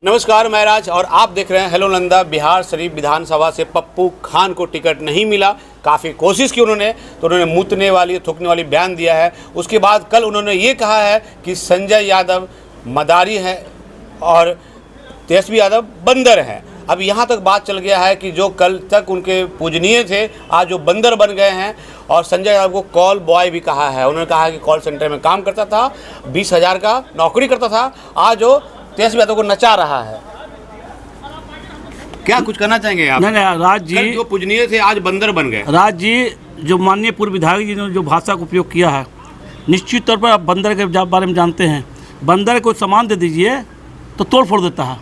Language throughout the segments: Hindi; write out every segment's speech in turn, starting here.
नमस्कार, मैं राज और आप देख रहे हैं हेलो नंदा। बिहार शरीफ विधानसभा से पप्पू खान को टिकट नहीं मिला। काफ़ी कोशिश की उन्होंने, तो उन्होंने मुतने वाली थूकने वाली बयान दिया है। उसके बाद कल उन्होंने ये कहा है कि संजय यादव मदारी हैं और तेजस्वी यादव बंदर हैं। अब यहाँ तक बात चल गया है कि जो कल तक उनके पूजनीय थे, आज वो बंदर बन गए हैं। और संजय यादव को कॉल बॉय भी कहा है। उन्होंने कहा कि कॉल सेंटर में काम करता था, 20,000 का नौकरी करता था, आज वो तेजस्वी यादव को नचा रहा है। क्या कुछ करना चाहेंगे आप? नहीं, राज जी जो पूजनीय थे आज बंदर बन गए। राज जी, जो माननीय पूर्व विधायक जी ने जो भाषा का उपयोग किया है, निश्चित तौर पर आप बंदर के बारे में जानते हैं। बंदर को सामान दे दीजिए तो तोड़ फोड़ देता है,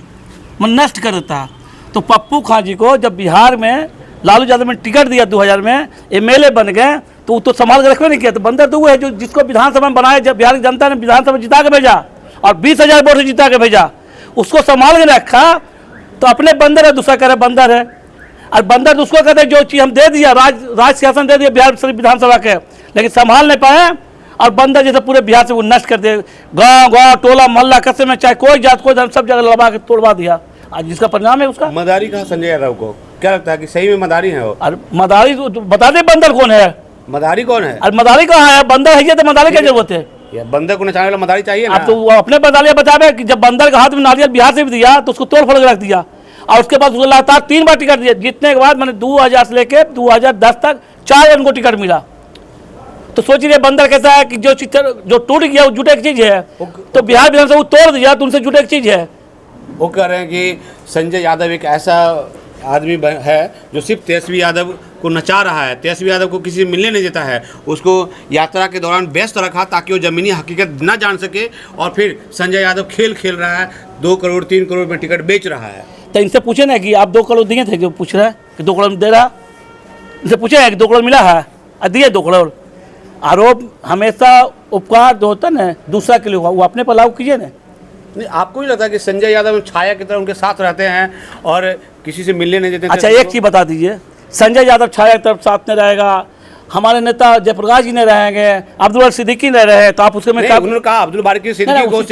मन नष्ट कर देता है। तो पप्पू खान जी को जब बिहार में लालू यादव ने टिकट दिया 2000 में, एमएलए बन गए, तो वो तो संभाल के रखवे नहीं किया। तो बंदर तो वो है जो जिसको विधानसभा में बनाया, जब बिहार की जनता ने विधानसभा जिता के भेजा और 20,000 वोट से जिता के भेजा, उसको संभाल के रखा। तो अपने बंदर है, दूसरा कह रहे बंदर है। और बंदर उसको कहते हैं जो चीज़ हम दे दिया, राज शासन दे दिया बिहार शरीफ विधानसभा के, लेकिन संभाल नहीं पाए। और बंदर जैसे पूरे बिहार से वो नष्ट कर दिया। गाँव टोला मोहल्ला कस्बे में चाहे कोई जात कोई धर्म, सब जगह लगा के तोड़वा दिया। आज जिसका परिणाम है उसका मदारी कहा संजय यादव को। क्या लगता है कि सही में मदारी है वो? और मदारी तो बता दे बंदर कौन है, मदारी कौन है? और मदारी कहाँ है? बंदर है तो मदारी क्या जरूरत है? बंदर को नचाने वाला मदारी चाहिए ना। अब तो वो अपने बदलिया बचावे कि जब बंदर के हाथ में नारियल बिहार से भी दिया तो उसको तोड़ फोड़ के रख दिया। और उसके बाद उसको लगातार 3 बार टिकट दिया। जीतने के बाद मैंने 2000 से लेकर 2010 तक 4 बार उनको टिकट मिला। तो सोचिए बंदर कैसा है कि जो टूट गया वो जुटे एक चीज है, तो बिहार विधानसभा वो तोड़ दिया तो उनसे जुटे एक चीज है। वो कह रहे हैं कि संजय यादव एक ऐसा आदमी है जो सिर्फ तेजस्वी यादव को नचा रहा है, तेजस्वी यादव को किसी से मिलने नहीं देता है, उसको यात्रा के दौरान व्यस्त रखा ताकि वो ज़मीनी हकीकत न जान सके। और फिर संजय यादव खेल रहा है, 2 करोड़ 3 करोड़ में टिकट बेच रहा है। तो इनसे पूछे ना कि आप 2 करोड़ दिए थे, जो पूछ रहा है कि 2 करोड़ दे रहा, इनसे पूछे है कि 2 करोड़ मिला है और दिए 2 करोड़। आरोप हमेशा उपकार जो होता है ना दूसरा के लिए हुआ, वो अपने पर लागू कीजिए ना। नहीं, आपको नहीं लगता कि संजय यादव छाया की तरह उनके साथ रहते हैं और किसी से मिलने नहीं देते? अच्छा, एक चीज़ बता दीजिए, संजय यादव छाया की तरफ साथ में रहेगा, हमारे नेता जयप्रकाश जी ने रहेंगे, अब्दुल सिद्दीकी ने रहे, तो आप उसके में उन्होंने कहा अब्दुल बारी सिद्दीकी को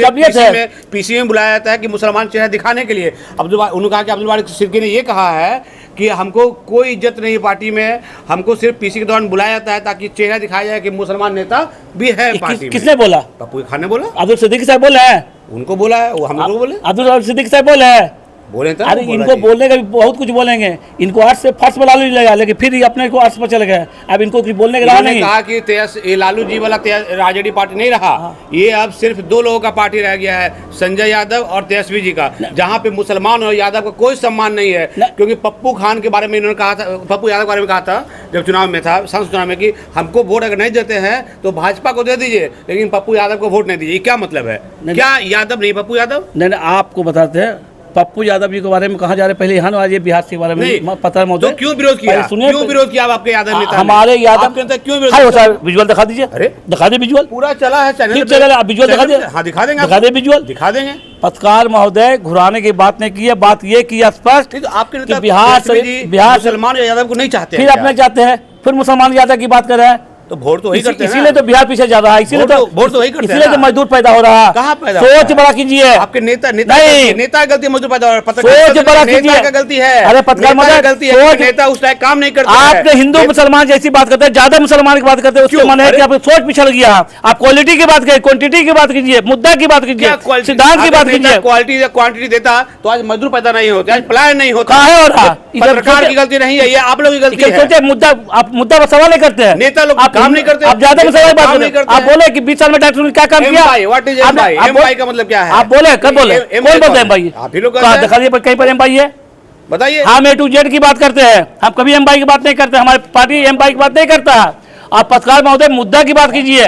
पीसी में बुलाया जाता है कि मुसलमान चेहरा दिखाने के लिए। उन्होंने कहा कि अब्दुल बारी सिद्दीकी ने ये कहा है कि हमको कोई इज्जत नहीं पार्टी में, हमको सिर्फ पीसी के दौरान बुलाया जाता है ताकि चेहरा दिखाया जाए कि मुसलमान नेता भी है पार्टी में। किसने बोला? पप्पू खान ने बोला। अब्दुल सिद्दीकी साहब बोले हैं, उनको बोला है, वो हम लोग बोले। अब्दुल सिद्दीकी साहब बोले हैं, बोले तो अरे इनको बोलने का भी बहुत कुछ बोलेंगे। इनको आर्ट से फर्स्ट में लालू जी लगा, लेकिन फिर अपने को आर्ट्स पर चले गए। अब इनको कुछ बोलने का रहा नहीं। कहा कि ये लालू जी वाला राजड़ी पार्टी नहीं रहा, ये अब सिर्फ 2 लोगों का पार्टी रह गया है, संजय यादव और तेजस्वी जी का, जहां पे मुसलमान और यादव का कोई सम्मान नहीं है। क्योंकि पप्पू खान के बारे में इन्होंने कहा था, पप्पू यादव के बारे में कहा था जब चुनाव में था, संसद चुनाव में, कि हमको वोट अगर नहीं देते हैं तो भाजपा को दे दीजिए, लेकिन पप्पू यादव को वोट नहीं दीजिए। क्या मतलब है? क्या यादव नहीं पप्पू यादव? नहीं, आपको बताते हैं पप्पू यादव जी के बारे में कहा जा रहा है। पहले यहाँ ये बिहार के बारे में पता है मौजूद। तो क्यों विरोध किया? क्यों विरोध किया आपके यादव नेता? हमारे यादव क्यों विरोध? विजुअल दिखा दीजिए। अरे दिखा दे विजुअल, पूरा चला है चैनल, विजुअल दिखा दे। हाँ दिखा देंगे, दिखा दे विजुअल, दिखा देंगे। पत्रकार महोदय घुराने की बात नहीं की है, बात ये की स्पष्ट तो आपके नेता बिहार मुसलमान यादव को नहीं चाहते, फिर अपने चाहते हैं, फिर मुसलमान यादव की बात कर रहे हैं। तो वोट तो वही करते हैं, इसीलिए तो बिहार पीछे जा रहा है, इसीलिए तो वोट तो वही करते हैं, इसीलिए तो मजदूर पैदा हो रहा है। कहाँ पैदा? सोच बड़ा कीजिए। आपके नेता नहीं, नेता गलती, मजदूर पैदा हो रहा है। सोच बड़ा कीजिए, नेता का गलती है। अरे पत्रकार महोदय गलती है, नेता उस टाइम काम नहीं करता। आपने हिंदू मुसलमान जैसी बात करते हैं, ज्यादा मुसलमान की बात करते हैं, उसके मन है कि आपकी सोच पिछड़ गया। आप क्वालिटी की बात करिए, क्वांटिटी की बात कीजिए, मुद्दा की बात कीजिए, सिद्धांत की बात कीजिए। क्वालिटी या क्वांटिटी देता तो आज मजदूर पैदा नहीं होते, आज पलायन नहीं होता। पत्रकार की गलती नहीं है, ये आप लोगों की गलती है। सोचे मुद्दा, आप मुद्दा पर सवाल नहीं करते हैं, नेता लोग काम नहीं करते। आप ज्यादा मुसलमान बात करते हैं। आप बोले कि 20 साल में डॉक्टर ने क्या काम किया? What is MY? एमवाई का मतलब क्या है? आप बोले, कब बोले? कौन बोलते हैं एमवाई? आप ही लोग दिखा दिए कहीं पर एमवाई है, बताइए। हम A to Z की बात करते हैं, हम कभी एमवाई की बात नहीं करते, हमारी पार्टी एमवाई की बात नहीं करता। आप पत्रकार महोदय मुद्दा की बात कीजिए,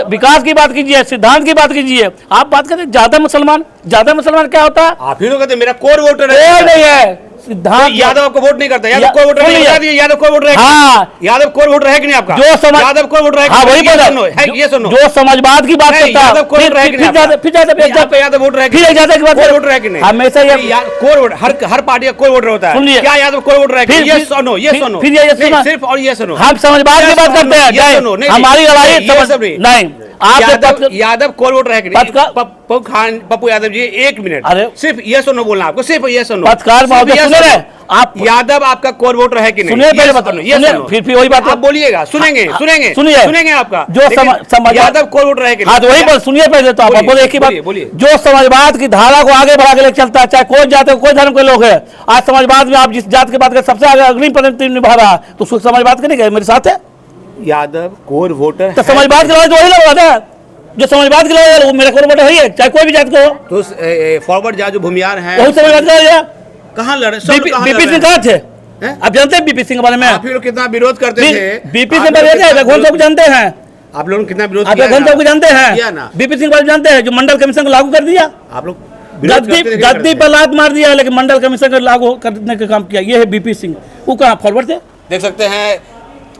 विकास की बात कीजिए, सिद्धांत की बात कीजिए। आप बात करते ज्यादा मुसलमान क्या होता है? आप ही लोग कहते मेरा कोर वोटर है, नहीं है सिद्धांत। यादव को वोट नहीं करता, यादव कोर वोटर नहीं है, यादव कोर वोटर है। हाँ, यादव कोर वोटर है कि नहीं आपका? जो समाज यादव कोर वोटर है, हाँ वही बोला, ये सुनो, जो समाजवाद की बात करता है, यादव कोर वोटर है कि नहीं? फिर यादव वोटर है, फिर ज्यादा की बात वोटर है कि नहीं? हमेशा ये कोर वोटर, हर पार्टी का कोर वोटर होता है। क्या यादव कोर वोटर है? ये सुनो, ये सुनो, फिर ये सुनो, सिर्फ और ये सुनो, हम समाजवाद की बात करते हैं, हमारी लड़ाई नहीं। यादव कोर वोटर है कि नहीं? पप्पू यादव जी 1 मिनट, अरे सिर्फ यस और नो बोलना आपको, सिर्फ यस और नो। पत्रकार महोदय सुन रहे हैं आप? यादव आपका कोर वोटर है कि नहीं? सुनिए पहले बता, फिर वही बात आप बोलिएगा, सुनेंगे सुनेंगे आपका जो समाज यादव कोर वोटर है कि नहीं? हाँ तो वही बात सुनिए पहले, तो आप बोले एक ही बात, जो समाजवाद की धारा को आगे बढ़ा के लेकर चलता है, चाहे कोई जात कोई धर्म के लोग है, आज समाजवाद में आप जिस जात की बात करें सबसे आगे अग्रिम पंक्ति निभा रहा है, तो उसको समाजवाद के नहीं गए मेरे साथ है। यादव कोर वोटर तो समाजवाद के लोग तो वही लोग है जो समाजवाद के लोग है, वो मेरा कोर वोटर है, चाहे कोई भी जात को हो। तो फॉरवर्ड जो भूमियार है वही समाजवाद का कहाँ लड़े? बीपी सिंह कहाँ थे? आप जानते हैं बीपी सिंह के बारे में? आप लोग कितना विरोध करते थे बीपी सिंह को जानते हैं? आप लोग कितना विरोध को जानते हैं? बीपी सिंह बारे जानते हैं जो मंडल कमीशन को लागू कर दिया? आप लोग गद्दी पर लात मार दिया, लेकिन मंडल कमीशन को लागू करने का काम किया। ये है बीपी सिंह, वो कहाँ फॉरवर्ड थे? देख सकते हैं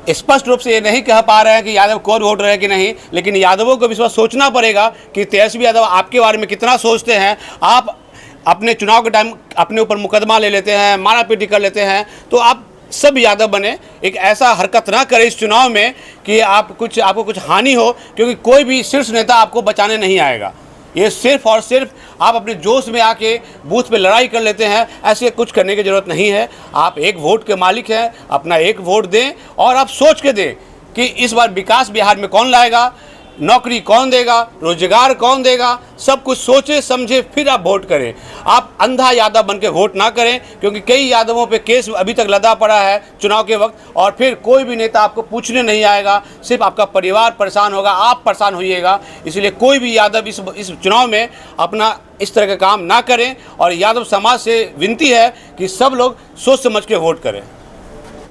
स्पष्ट रूप से ये नहीं कह पा रहे हैं कि यादव कोर वोटर है कि नहीं, लेकिन यादवों को विश्वास सोचना पड़ेगा कि तेजस्वी यादव आपके बारे में कितना सोचते हैं। आप अपने चुनाव के टाइम अपने ऊपर मुकदमा ले लेते हैं, मारा पीटी कर लेते हैं, तो आप सब यादव बने, एक ऐसा हरकत ना करें इस चुनाव में कि आपको कुछ हानि हो, क्योंकि कोई भी शीर्ष नेता आपको बचाने नहीं आएगा। ये सिर्फ और सिर्फ आप अपने जोश में आके बूथ पे लड़ाई कर लेते हैं, ऐसे कुछ करने की ज़रूरत नहीं है। आप एक वोट के मालिक हैं, अपना एक वोट दें और आप सोच के दें कि इस बार विकास बिहार में कौन लाएगा, नौकरी कौन देगा, रोजगार कौन देगा, सब कुछ सोचे समझे फिर आप वोट करें। आप अंधा यादव बन के वोट ना करें, क्योंकि कई यादवों पे केस अभी तक लदा पड़ा है चुनाव के वक्त, और फिर कोई भी नेता आपको पूछने नहीं आएगा, सिर्फ आपका परिवार परेशान होगा, आप परेशान होइएगा। इसलिए कोई भी यादव इस चुनाव में अपना इस तरह का काम ना करें, और यादव समाज से विनती है कि सब लोग सोच समझ के वोट करें।